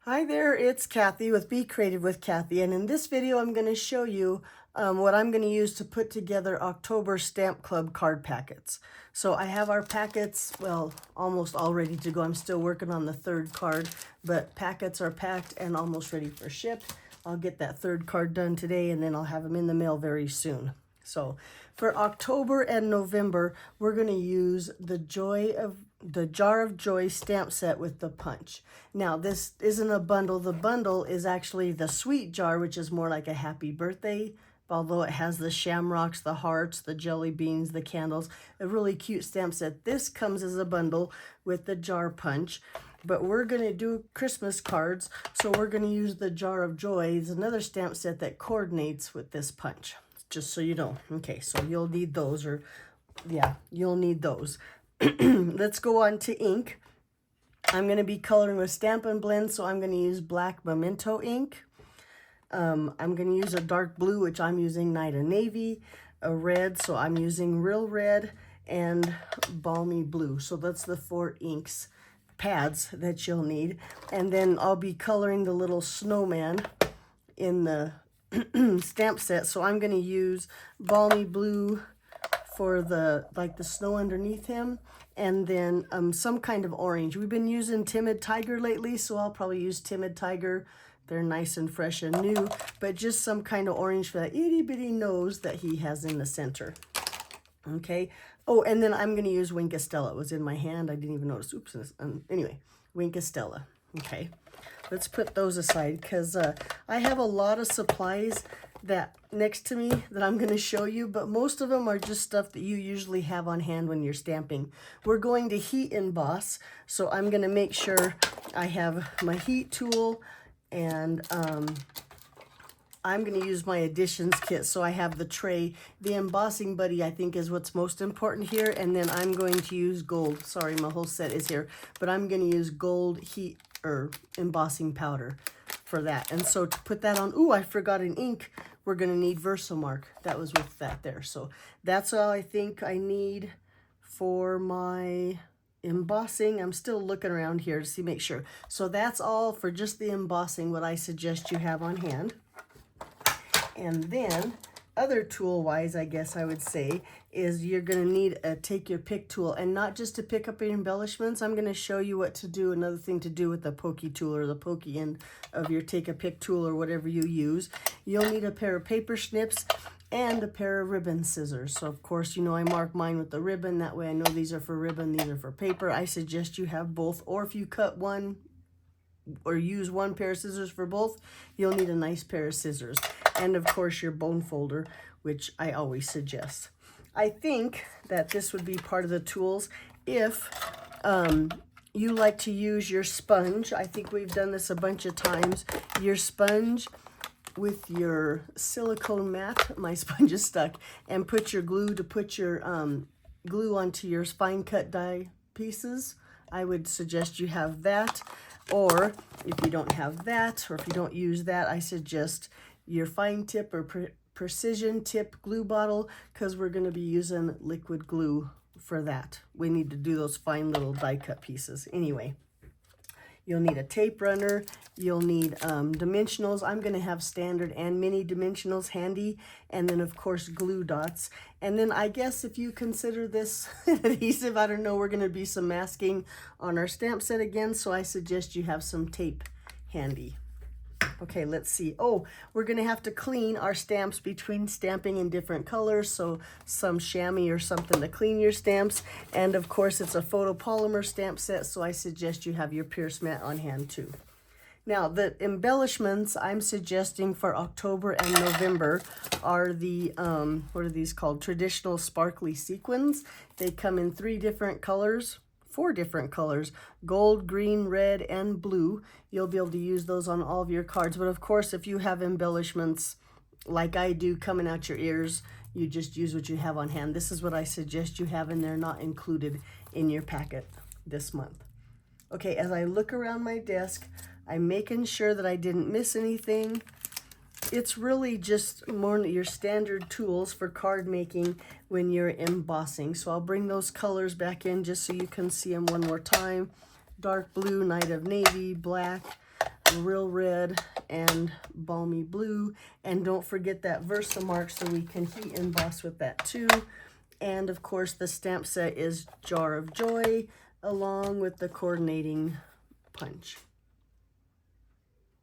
Hi there, it's Kathy with Be Creative with Kathy, and in this video I'm going to show you what I'm going to use to put together October Stamp Club card packets. So I have our packets, well, almost all ready to go. I'm still working on the third card, but packets are packed and almost ready for ship. I'll get that third card done today, and then I'll have them in the mail very soon. So for October and November, we're going to use the Jar of Joy stamp set with the punch. Now, this isn't a bundle. The bundle is actually the sweet jar, which is more like a happy birthday, although it has the shamrocks, the hearts, the jelly beans, the candles, a really cute stamp set. This comes as a bundle with the jar punch, but we're going to do Christmas cards, so we're going to use the Jar of Joy. It's another stamp set that coordinates with this punch, just so you know. Okay, so you'll need those, or yeah, you'll need those. Let's go on to ink. I'm going to be coloring with Stampin' Blend, so I'm going to use black Memento ink. I'm going to use a dark blue, which I'm using Night of Navy, a red, so I'm using Real Red, and Balmy Blue. So that's the 4 inks pads that you'll need. And then I'll be coloring the little snowman in the stamp set, so I'm going to use Balmy Blue for the snow underneath him, and then some kind of orange. We've been using Timid Tiger lately, so I'll probably use Timid Tiger. They're nice and fresh and new, but just some kind of orange for that itty bitty nose that he has in the center. Okay. Oh, and then I'm going to use Wink Estella. It was in my hand. I didn't even notice. Oops. Anyway, Wink Estella. Okay. Let's put those aside because I have a lot of supplies that next to me that I'm going to show you, but most of them are just stuff that you usually have on hand when you're stamping. We're going to heat emboss, so I'm going to make sure I have my heat tool, and I'm going to use my additions kit, so I have the tray. The embossing buddy, I think, is what's most important here, and then I'm going to use gold. Sorry, my whole set is here, but I'm going to use gold heat or embossing powder for that. And so to put that on, ooh, I forgot an ink. We're going to need Versamark. That was with that there. So that's all I think I need for my embossing. I'm still looking around here to see, make sure. So that's all for just the embossing, what I suggest you have on hand. And then other tool wise, I guess I would say, is you're going to need a take your pick tool, and not just to pick up your embellishments. I'm going to show you what to do, another thing to do with the pokey tool, or the pokey end of your take a pick tool, or whatever you use. You'll need a pair of paper snips and a pair of ribbon scissors. So of course, you know, I mark mine with the ribbon. That way I know these are for ribbon, these are for paper. I suggest you have both, or if you cut one or use one pair of scissors for both, you'll need a nice pair of scissors. And of course your bone folder, which I always suggest. I think that this would be part of the tools if you like to use your sponge. I think we've done this a bunch of times. Your sponge with your silicone mat, my sponge is stuck, and put your glue to put your glue onto your fine cut die pieces. I would suggest you have that. Or if you don't have that, or if you don't use that, I suggest your fine tip or precision tip glue bottle, because we're going to be using liquid glue for that. We need to do those fine little die cut pieces. Anyway, you'll need a tape runner. You'll need dimensionals. I'm going to have standard and mini dimensionals handy. And then, of course, glue dots. And then I guess if you consider this adhesive, I don't know, we're going to be some masking on our stamp set again. So I suggest you have some tape handy. Okay, let's see. Oh, we're going to have to clean our stamps between stamping in different colors, so some chamois or something to clean your stamps. And of course, it's a photopolymer stamp set, so I suggest you have your Pierce mat on hand too. Now, the embellishments I'm suggesting for October and November are the, what are these called? Traditional sparkly sequins. They come in 4 different colors, gold, green, red, and blue. You'll be able to use those on all of your cards. But of course, if you have embellishments like I do coming out your ears, you just use what you have on hand. This is what I suggest you have, and they're not included in your packet this month. Okay, as I look around my desk, I'm making sure that I didn't miss anything. It's really just more your standard tools for card making when you're embossing. So I'll bring those colors back in just so you can see them one more time. Dark blue, Night of Navy, black, Real Red and Balmy Blue. And don't forget that Versamark so we can heat emboss with that too. And of course the stamp set is Jar of Joy along with the coordinating punch.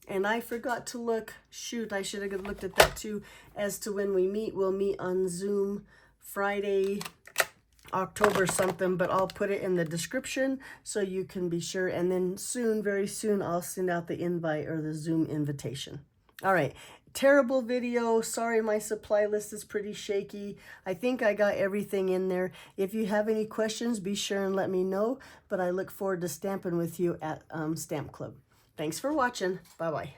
And I forgot to look, shoot, I should have looked at that too, as to when we meet. We'll meet on Zoom Friday, October something, but I'll put it in the description so you can be sure. And then soon, very soon, I'll send out the invite or the Zoom invitation. All right, terrible video. Sorry, my supply list is pretty shaky. I think I got everything in there. If you have any questions, be sure and let me know. But I look forward to stamping with you at Stamp Club. Thanks for watching. Bye-bye.